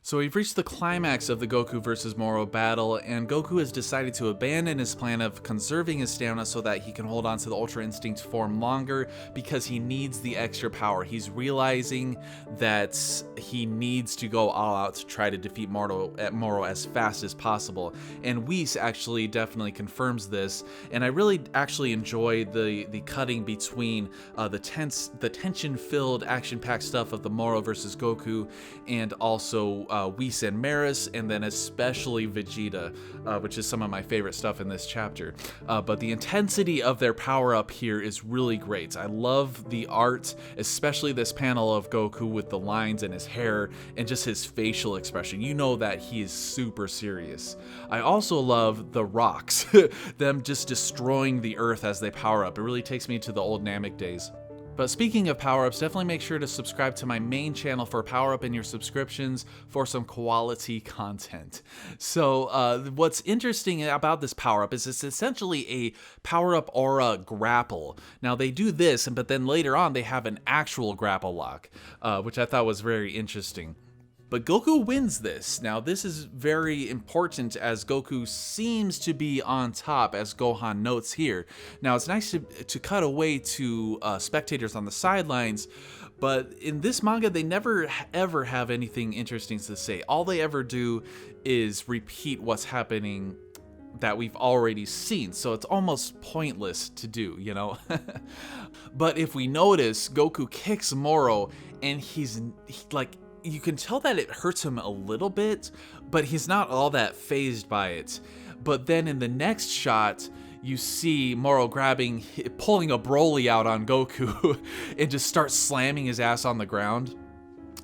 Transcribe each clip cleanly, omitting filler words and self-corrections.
So we've reached the climax of the Goku versus Moro battle, and Goku has decided to abandon his plan of conserving his stamina so that he can hold on to the Ultra Instinct form longer because he needs the extra power. He's realizing that he needs to go all out to try to defeat Moro as fast as possible. And Whis actually definitely confirms this, and I really actually enjoy the cutting between the tension-filled, action-packed stuff of the Moro versus Goku, and also Whis and Maris, and then especially Vegeta, which is some of my favorite stuff in this chapter. But the intensity of their power-up here is really great. I love the art, especially this panel of Goku with the lines in his hair and just his facial expression. You know that he is super serious. I also love the rocks, them just destroying the earth as they power up. It really takes me to the old Namek days. But speaking of power-ups, definitely make sure to subscribe to my main channel for power-up in your subscriptions for some quality content. So what's interesting about this power-up is it's essentially a power-up aura grapple. Now they do this, but then later on they have an actual grapple lock, which I thought was very interesting. But Goku wins this. Now this is very important as Goku seems to be on top, as Gohan notes here. Now it's nice to cut away to spectators on the sidelines, but in this manga they never ever have anything interesting to say. All they ever do is repeat what's happening that we've already seen, so it's almost pointless to do, you know? But if we notice, Goku kicks Moro, and he's like, you can tell that it hurts him a little bit, but he's not all that fazed by it. But then in the next shot, you see Moro pulling a Broly out on Goku and just starts slamming his ass on the ground.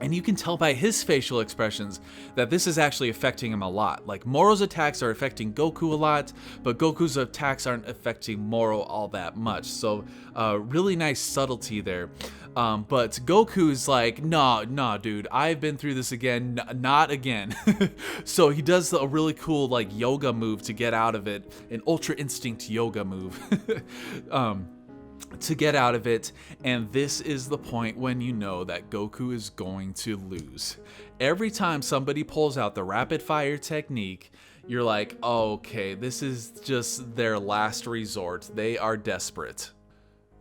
And you can tell by his facial expressions that this is actually affecting him a lot. Like, Moro's attacks are affecting Goku a lot, but Goku's attacks aren't affecting Moro all that much. So really nice subtlety there. But Goku's like, nah, dude, I've been through this again, not again. So he does a really cool like yoga move to get out of it, an Ultra Instinct yoga move. To get out of it, and this is the point when you know that Goku is going to lose. Every time somebody pulls out the rapid fire technique, you're like, okay, this is just their last resort. They are desperate.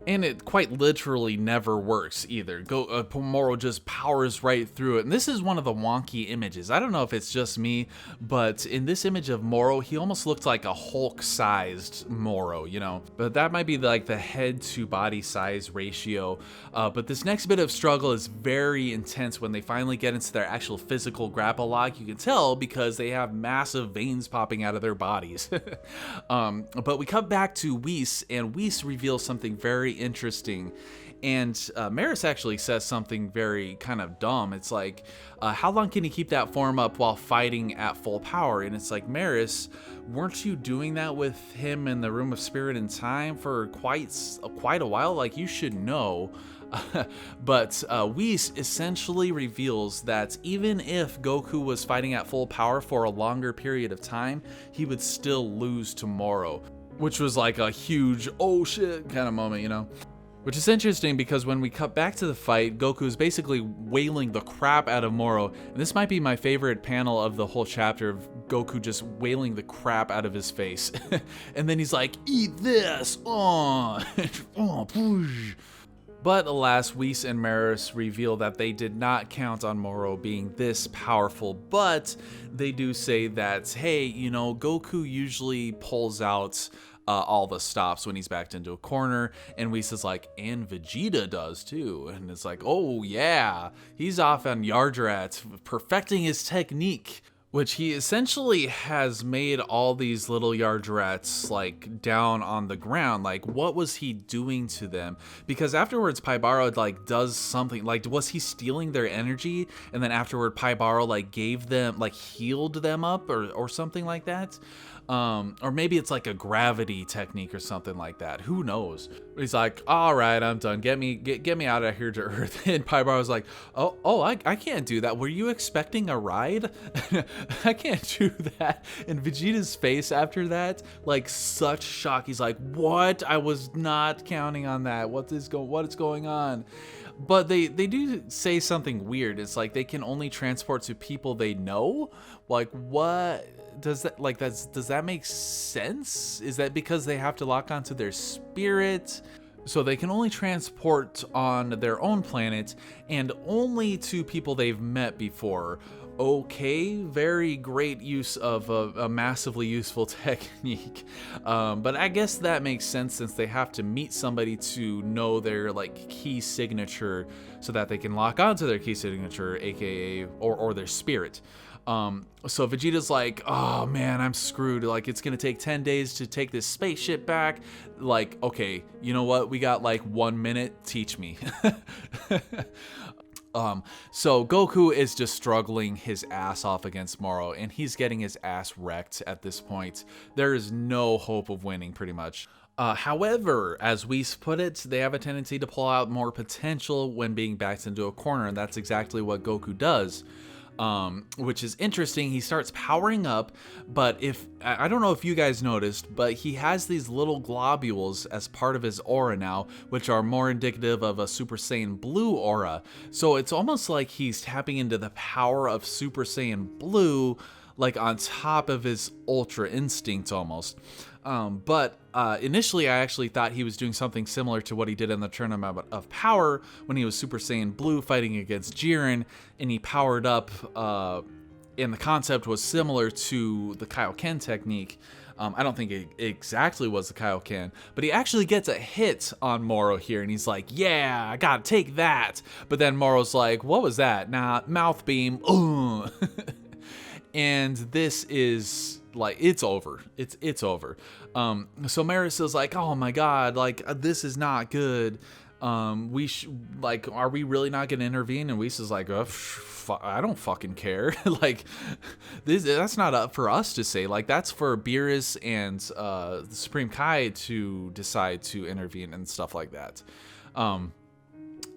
And it quite literally never works either. Moro just powers right through it. And this is one of the wonky images. I don't know if it's just me, but in this image of Moro, he almost looked like a Hulk-sized Moro, you know? But that might be like the head to body size ratio. But this next bit of struggle is very intense when they finally get into their actual physical grapple lock. You can tell because they have massive veins popping out of their bodies. But we cut back to Whis, and Whis reveals something very interesting, and Maris actually says something very kind of dumb. It's like, how long can he keep that form up while fighting at full power? And it's like, Maris, weren't you doing that with him in the Room of Spirit and Time for quite a while? Like, you should know. But Whis essentially reveals that even if Goku was fighting at full power for a longer period of time, he would still lose to Moro, which was like a huge oh shit kind of moment, you know? Which is interesting because when we cut back to the fight, Goku is basically wailing the crap out of Moro. And this might be my favorite panel of the whole chapter, of Goku just wailing the crap out of his face. And then he's like, eat this! Oh, push. But alas, Whis and Maris reveal that they did not count on Moro being this powerful, but they do say that, hey, you know, Goku usually pulls out all the stops when he's backed into a corner, and Whis is like, and Vegeta does too. And it's like, oh yeah, he's off on Yardrat, perfecting his technique. Which he essentially has made all these little Yardrats like down on the ground. Like, what was he doing to them? Because afterwards Paibaro like does something, like, was he stealing their energy? And then afterward Paibaro like gave them, like healed them up or something like that. Or maybe it's like a gravity technique or something like that. Who knows? He's like, all right, I'm done. Get me out of here to Earth. And Paibaro was like, oh, I can't do that. Were you expecting a ride? I can't do that. And Vegeta's face after that, like such shock. He's like, what? I was not counting on that. What is going on? But they do say something weird. It's like they can only transport to people they know. Like, what does that, like, does that make sense? Is that because they have to lock onto their spirit? So they can only transport on their own planet and only to people they've met before. Okay, very great use of a massively useful technique. But I guess that makes sense since they have to meet somebody to know their like key signature so that they can lock onto their key signature, aka or their spirit. So Vegeta's like, oh man, I'm screwed. Like, it's gonna take 10 days to take this spaceship back. Like, okay, you know what? We got like 1 minute. Teach me. So Goku is just struggling his ass off against Moro, and he's getting his ass wrecked at this point. There is no hope of winning, pretty much. However, as Whis put it, they have a tendency to pull out more potential when being backed into a corner, and that's exactly what Goku does. Which is interesting. He starts powering up, but I don't know if you guys noticed, but he has these little globules as part of his aura now, which are more indicative of a Super Saiyan Blue aura. So it's almost like he's tapping into the power of Super Saiyan Blue, like on top of his Ultra Instinct almost. But initially I actually thought he was doing something similar to what he did in the Tournament of Power when he was Super Saiyan Blue fighting against Jiren, and he powered up, and the concept was similar to the Kaioken technique. I don't think it exactly was the Kaioken, but he actually gets a hit on Moro here, and he's like, yeah, I gotta take that. But then Moro's like, what was that? Nah, mouth beam. And this is like, it's over. It's over. So Maris is like, oh my god, like this is not good. Like, are we really not gonna intervene? And Whis is like, I don't fucking care. Like, that's not up for us to say. Like, that's for Beerus and the Supreme Kai to decide to intervene and stuff like that.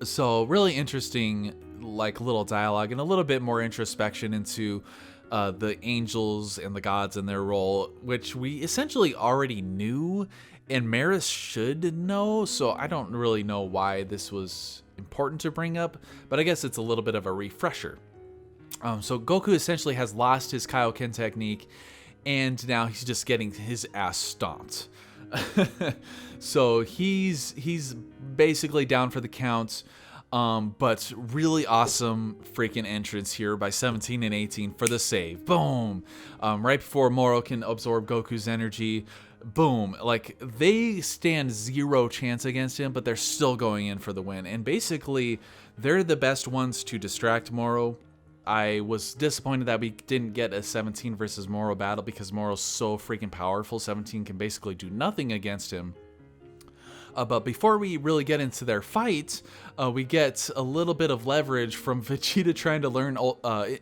So really interesting, like, little dialogue and a little bit more introspection into the angels and the gods and their role, which we essentially already knew, and Maris should know, so I don't really know why this was important to bring up, but I guess it's a little bit of a refresher. So Goku essentially has lost his Kaioken technique, and now he's just getting his ass stomped. So he's basically down for the count. But really awesome freaking entrance here by 17 and 18 for the save. Boom. Right before Moro can absorb Goku's energy. Boom. Like, they stand zero chance against him, but they're still going in for the win. And basically, they're the best ones to distract Moro. I was disappointed that we didn't get a 17 versus Moro battle because Moro's so freaking powerful. 17 can basically do nothing against him. But before we really get into their fight, we get a little bit of leverage from Vegeta trying to learn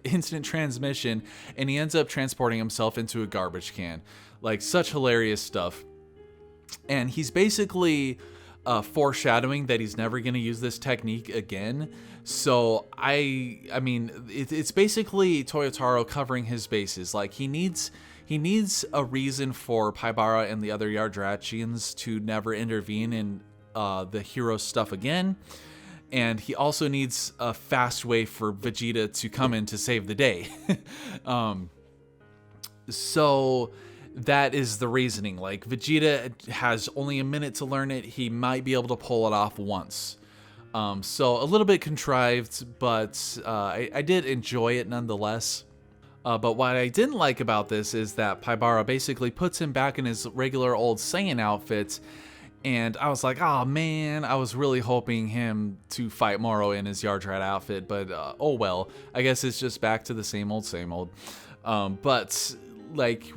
instant transmission, and he ends up transporting himself into a garbage can. Like, such hilarious stuff. And he's basically foreshadowing that he's never going to use this technique again. So, I mean, it's basically Toyotaro covering his bases. Like, he needs a reason for Paibara and the other Yardrachians to never intervene in the hero stuff again. And he also needs a fast way for Vegeta to come in to save the day. So that is the reasoning. Like, Vegeta has only a minute to learn it. He might be able to pull it off once. So a little bit contrived, but I did enjoy it nonetheless. But what I didn't like about this is that Paibara basically puts him back in his regular old Saiyan outfit, and I was like, oh man, I was really hoping him to fight Moro in his Yardrat outfit, but oh well, I guess it's just back to the same old, same old. But, like,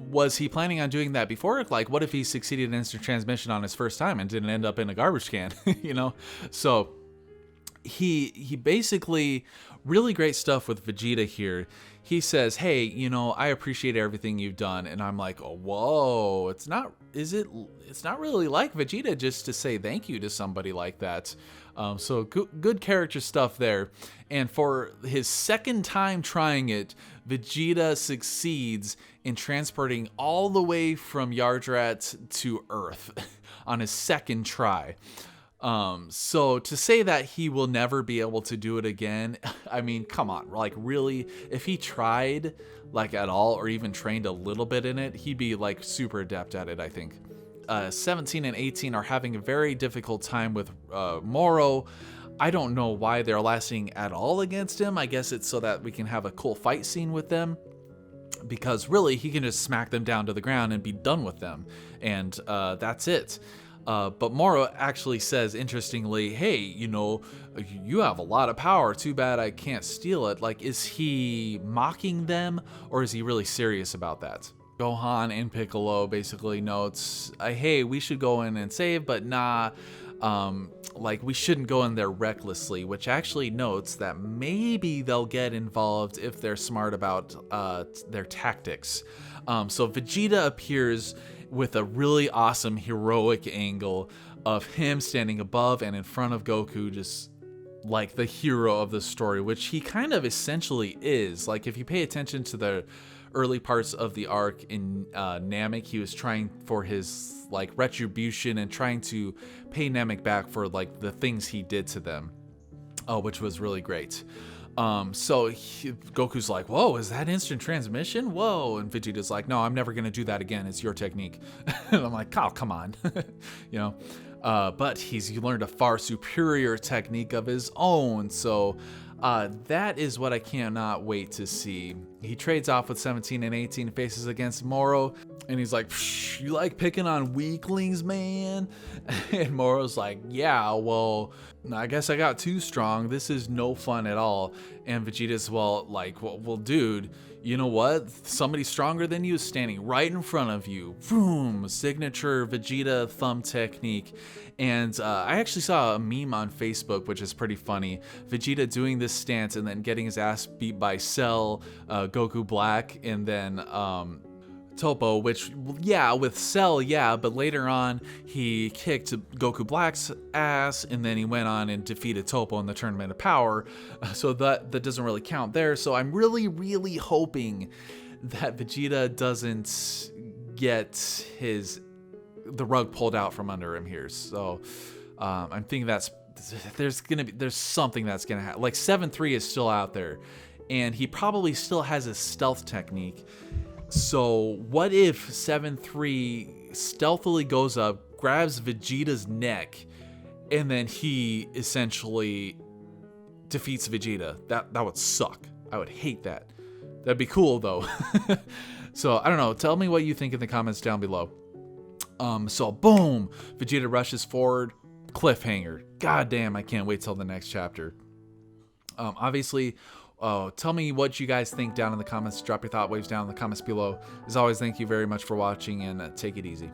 was he planning on doing that before? Like, what if he succeeded in instant transmission on his first time and didn't end up in a garbage can, you know? So he basically Really great stuff with Vegeta here. He says, hey, you know, I appreciate everything you've done. And I'm like, oh, whoa, it's not really like Vegeta just to say thank you to somebody like that. So good character stuff there. And for his second time trying it, Vegeta succeeds in transporting all the way from Yardrat to Earth on his second try. So to say that he will never be able to do it again, I mean, come on, like really, if he tried like at all or even trained a little bit in it, he'd be like super adept at it, I think. 17 and 18 are having a very difficult time with Moro. I don't know why they're lasting at all against him. I guess it's so that we can have a cool fight scene with them, because really he can just smack them down to the ground and be done with them, and that's it. But Moro actually says, interestingly, hey, you know, you have a lot of power. Too bad I can't steal it. Like, is he mocking them, or is he really serious about that? Gohan and Piccolo basically notes, hey, we should go in and save, but nah, like we shouldn't go in there recklessly, which actually notes that maybe they'll get involved if they're smart about their tactics. So Vegeta appears with a really awesome heroic angle of him standing above and in front of Goku, just like the hero of the story, which he kind of essentially is. Like, if you pay attention to the early parts of the arc in Namek, he was trying for his like retribution and trying to pay Namek back for like the things he did to them, which was really great. So Goku's like, whoa, is that instant transmission? Whoa. And Vegeta's like, no, I'm never going to do that again. It's your technique. And I'm like, oh, come on. You know, but he's learned a far superior technique of his own. So that is what I cannot wait to see. He trades off with 17 and 18, faces against Moro, and he's like, you like picking on weaklings, man? And Moro's like, yeah, well, I guess I got too strong. This is no fun at all. And Vegeta's, well, dude, you know what? Somebody stronger than you is standing right in front of you. Boom, signature Vegeta thumb technique. And I actually saw a meme on Facebook, which is pretty funny. Vegeta doing this stance and then getting his ass beat by Cell, Goku Black, and then Topo, which, yeah, with Cell, yeah, but later on he kicked Goku Black's ass, and then he went on and defeated Topo in the Tournament of Power, so that doesn't really count there. So I'm really, really hoping that Vegeta doesn't get the rug pulled out from under him here. So I'm thinking there's something that's gonna happen. Like 7-3 is still out there, and he probably still has a stealth technique. So what if 7-3 stealthily goes up, grabs Vegeta's neck, and then he essentially defeats Vegeta? That would suck. I would hate that. That'd be cool though. So I don't know. Tell me what you think in the comments down below. So boom, Vegeta rushes forward, cliffhanger. God damn, I can't wait till the next chapter. Obviously, tell me what you guys think down in the comments. Drop your thought waves down in the comments below. As always, thank you very much for watching, and take it easy.